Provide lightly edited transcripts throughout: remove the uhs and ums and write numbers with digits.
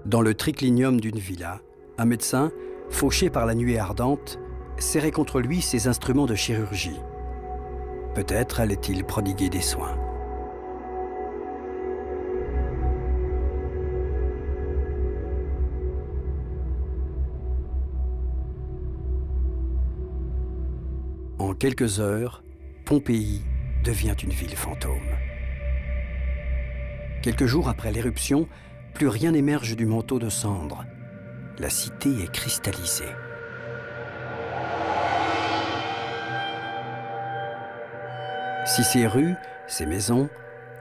Dans le triclinium d'une villa, un médecin, fauché par la nuée ardente, serrait contre lui ses instruments de chirurgie. Peut-être allait-il prodiguer des soins. En quelques heures, Pompéi devient une ville fantôme. Quelques jours après l'éruption, plus rien n'émerge du manteau de cendres. La cité est cristallisée. Si ces rues, ces maisons,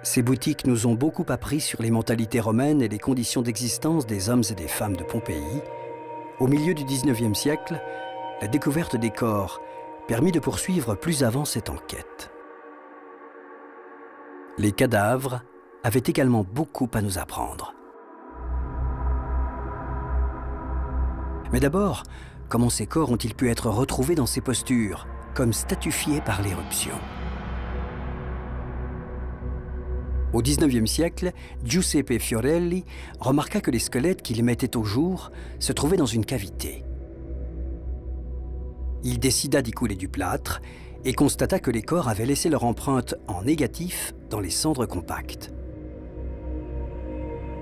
ces boutiques nous ont beaucoup appris sur les mentalités romaines et les conditions d'existence des hommes et des femmes de Pompéi, au milieu du XIXe siècle, la découverte des corps permit de poursuivre plus avant cette enquête. Les cadavres avaient également beaucoup à nous apprendre. Mais d'abord, comment ces corps ont-ils pu être retrouvés dans ces postures, comme statufiés par l'éruption? Au XIXe siècle, Giuseppe Fiorelli remarqua que les squelettes qu'il mettait au jour se trouvaient dans une cavité. Il décida d'y couler du plâtre et constata que les corps avaient laissé leur empreinte en négatif dans les cendres compactes.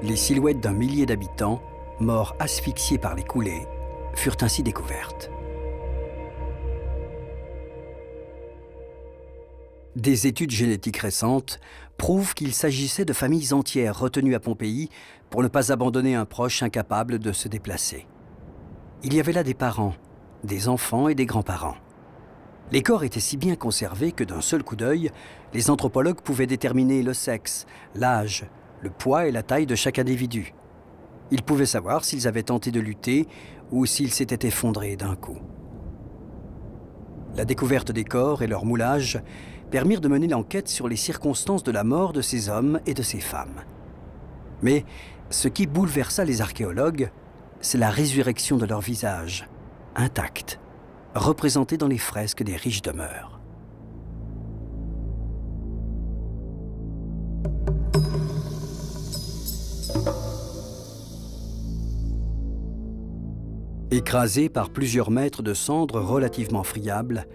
Les silhouettes d'un millier d'habitants, morts asphyxiés par les coulées, furent ainsi découvertes. Des études génétiques récentes prouvent qu'il s'agissait de familles entières retenues à Pompéi pour ne pas abandonner un proche incapable de se déplacer. Il y avait là des parents, des enfants et des grands-parents. Les corps étaient si bien conservés que d'un seul coup d'œil, les anthropologues pouvaient déterminer le sexe, l'âge, le poids et la taille de chaque individu. Ils pouvaient savoir s'ils avaient tenté de lutter ou s'ils s'étaient effondrés d'un coup. La découverte des corps et leur moulage permirent de mener l'enquête sur les circonstances de la mort de ces hommes et de ces femmes. Mais ce qui bouleversa les archéologues, c'est la résurrection de leurs visages, intacts, représentés dans les fresques des riches demeures. Écrasée par plusieurs mètres de cendres relativement friables,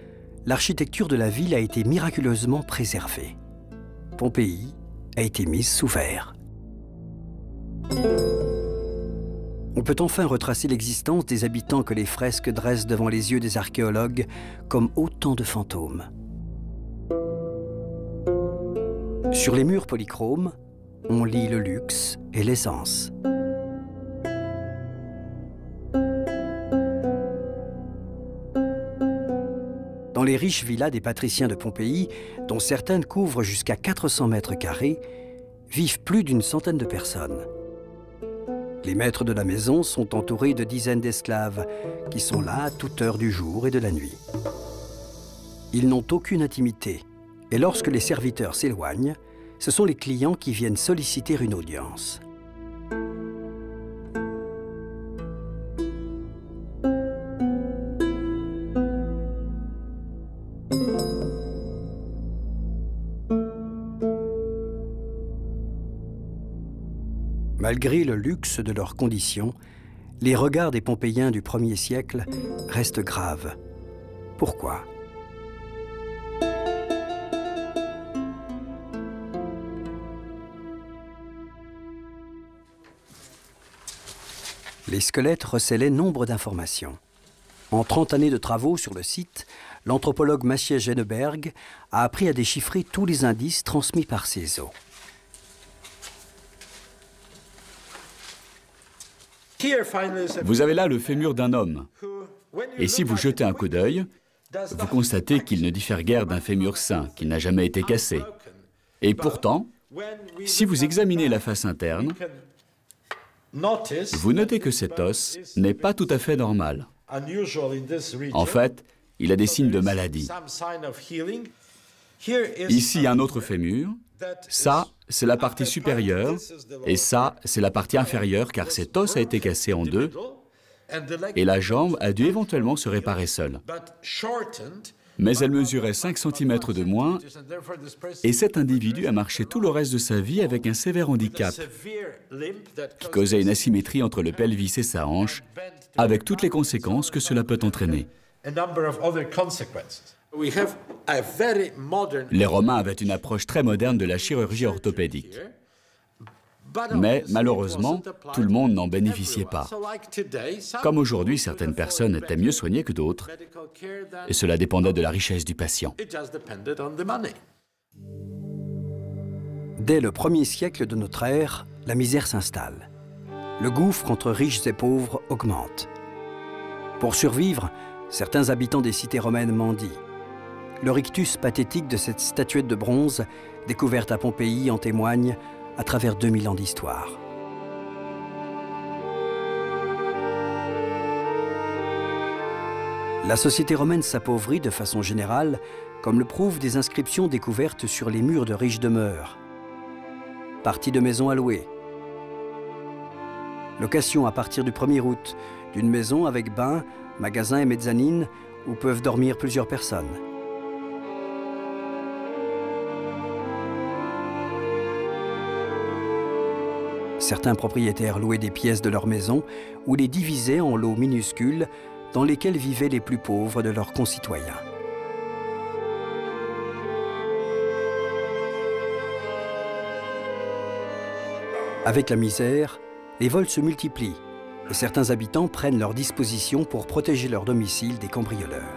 l'architecture de la ville a été miraculeusement préservée. Pompéi a été mise sous verre. On peut enfin retracer l'existence des habitants que les fresques dressent devant les yeux des archéologues comme autant de fantômes. Sur les murs polychromes, on lit le luxe et l'aisance. Dans les riches villas des patriciens de Pompéi, dont certaines couvrent jusqu'à 400 mètres carrés, vivent plus d'une centaine de personnes. Les maîtres de la maison sont entourés de dizaines d'esclaves qui sont là à toute heure du jour et de la nuit. Ils n'ont aucune intimité et lorsque les serviteurs s'éloignent, ce sont les clients qui viennent solliciter une audience. Malgré le luxe de leurs conditions, les regards des Pompéiens du 1er siècle restent graves. Pourquoi? Les squelettes recèlaient nombre d'informations. En 30 années de travaux sur le site, l'anthropologue Maciej Genneberg a appris à déchiffrer tous les indices transmis par ces os. Vous avez là le fémur d'un homme. Et si vous jetez un coup d'œil, vous constatez qu'il ne diffère guère d'un fémur sain, qui n'a jamais été cassé. Et pourtant, si vous examinez la face interne, vous notez que cet os n'est pas tout à fait normal. En fait, il a des signes de maladie. Ici, un autre fémur. Ça, c'est la partie supérieure, et ça, c'est la partie inférieure, car cet os a été cassé en deux, et la jambe a dû éventuellement se réparer seule. Mais elle mesurait 5 cm de moins et cet individu a marché tout le reste de sa vie avec un sévère handicap qui causait une asymétrie entre le pelvis et sa hanche, avec toutes les conséquences que cela peut entraîner. Les Romains avaient une approche très moderne de la chirurgie orthopédique. Mais malheureusement, tout le monde n'en bénéficiait pas. Comme aujourd'hui, certaines personnes étaient mieux soignées que d'autres, et cela dépendait de la richesse du patient. Dès le 1er siècle de notre ère, la misère s'installe. Le gouffre entre riches et pauvres augmente. Pour survivre, certains habitants des cités romaines mendient. Le rictus pathétique de cette statuette de bronze, découverte à Pompéi, en témoigne à travers 2000 ans d'histoire. La société romaine s'appauvrit de façon générale, comme le prouvent des inscriptions découvertes sur les murs de riches demeures. Partie de maisons à louer. Location à partir du 1er août d'une maison avec bain, magasin et mezzanine où peuvent dormir plusieurs personnes. Certains propriétaires louaient des pièces de leur maison ou les divisaient en lots minuscules dans lesquels vivaient les plus pauvres de leurs concitoyens. Avec la misère, les vols se multiplient et certains habitants prennent leurs dispositions pour protéger leur domicile des cambrioleurs.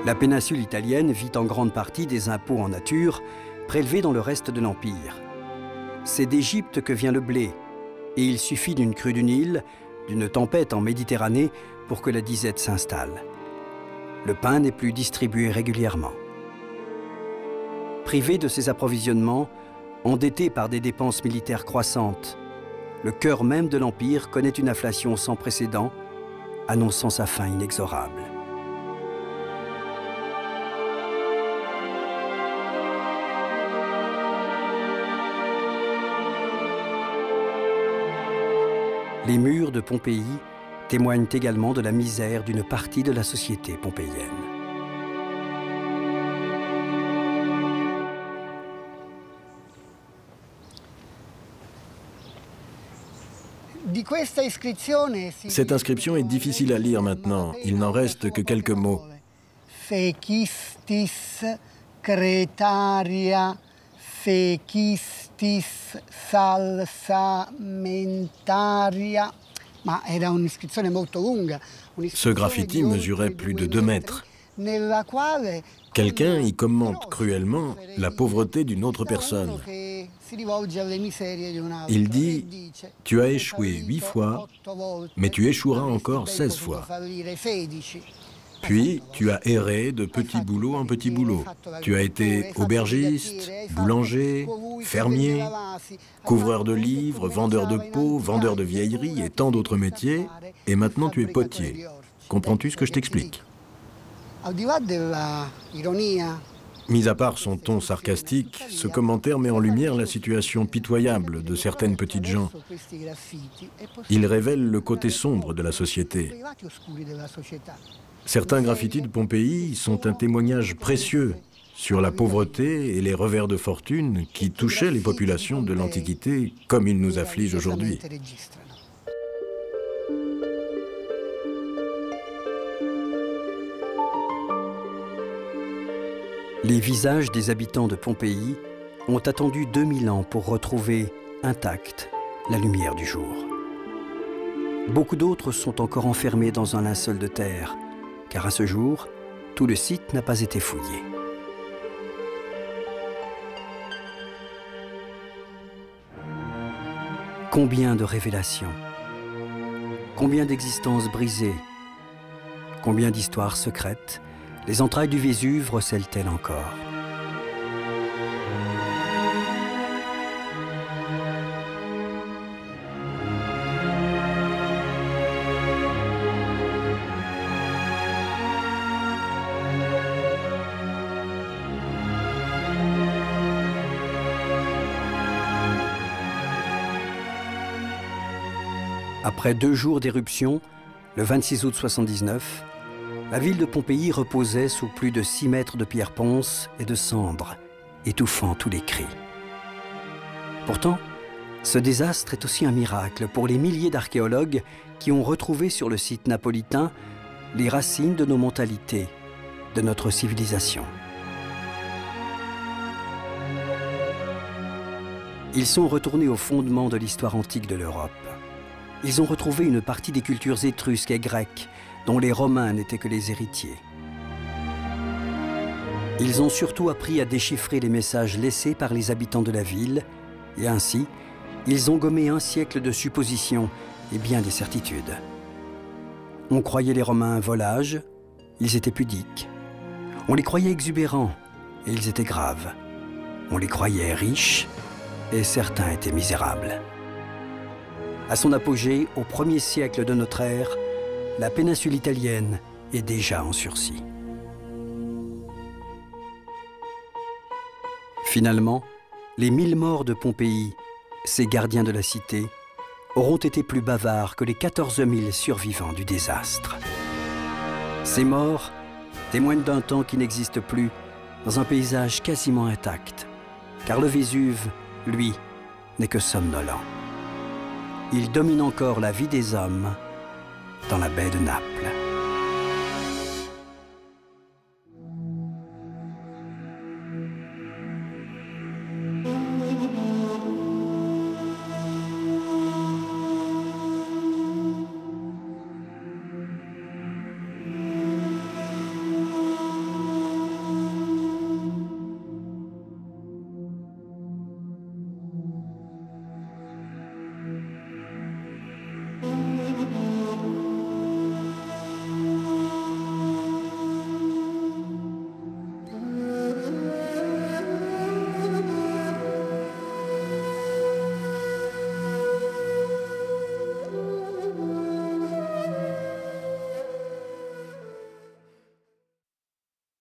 La péninsule italienne vit en grande partie des impôts en nature prélevés dans le reste de l'Empire. C'est d'Égypte que vient le blé, et il suffit d'une crue du Nil, d'une tempête en Méditerranée pour que la disette s'installe. Le pain n'est plus distribué régulièrement. Privé de ses approvisionnements, endetté par des dépenses militaires croissantes, le cœur même de l'Empire connaît une inflation sans précédent, annonçant sa fin inexorable. Les murs de Pompéi témoignent également de la misère d'une partie de la société pompéienne. Cette inscription est difficile à lire maintenant. Il n'en reste que quelques mots. Fecistis Cretaria, fecistis salsamentaria. Ma era un'iscrizione molto lunga. Ce graffiti mesurait plus de 2 mètres. Quelqu'un y commente cruellement la pauvreté d'une autre personne. Il dit « Tu as échoué 8 fois, mais tu échoueras encore 16 fois. Puis, tu as erré de petit boulot en petit boulot. Tu as été aubergiste, boulanger, fermier, couvreur de livres, vendeur de peaux, vendeur de vieilleries et tant d'autres métiers. Et maintenant, tu es potier. Comprends-tu ce que je t'explique ?» Mis à part son ton sarcastique, ce commentaire met en lumière la situation pitoyable de certaines petites gens. Il révèle le côté sombre de la société. Certains graffitis de Pompéi sont un témoignage précieux sur la pauvreté et les revers de fortune qui touchaient les populations de l'Antiquité comme ils nous affligent aujourd'hui. Les visages des habitants de Pompéi ont attendu 2000 ans pour retrouver intacte la lumière du jour. Beaucoup d'autres sont encore enfermés dans un linceul de terre, car à ce jour, tout le site n'a pas été fouillé. Combien de révélations, combien d'existences brisées, combien d'histoires secrètes, les entrailles du Vésuve recèlent-elles encore? Après 2 jours d'éruption, le 26 août 79, la ville de Pompéi reposait sous plus de 6 mètres de pierre ponce et de cendres, étouffant tous les cris. Pourtant, ce désastre est aussi un miracle pour les milliers d'archéologues qui ont retrouvé sur le site napolitain les racines de nos mentalités, de notre civilisation. Ils sont retournés au fondement de l'histoire antique de l'Europe. Ils ont retrouvé une partie des cultures étrusques et grecques dont les Romains n'étaient que les héritiers. Ils ont surtout appris à déchiffrer les messages laissés par les habitants de la ville et ainsi, ils ont gommé un siècle de suppositions et bien des certitudes. On croyait les Romains volages, ils étaient pudiques. On les croyait exubérants et ils étaient graves. On les croyait riches et certains étaient misérables. À son apogée, au 1er siècle de notre ère, la péninsule italienne est déjà en sursis. Finalement, les 1000 morts de Pompéi, ces gardiens de la cité, auront été plus bavards que les 14 000 survivants du désastre. Ces morts témoignent d'un temps qui n'existe plus dans un paysage quasiment intact, car le Vésuve, lui, n'est que somnolent. Il domine encore la vie des hommes dans la baie de Naples.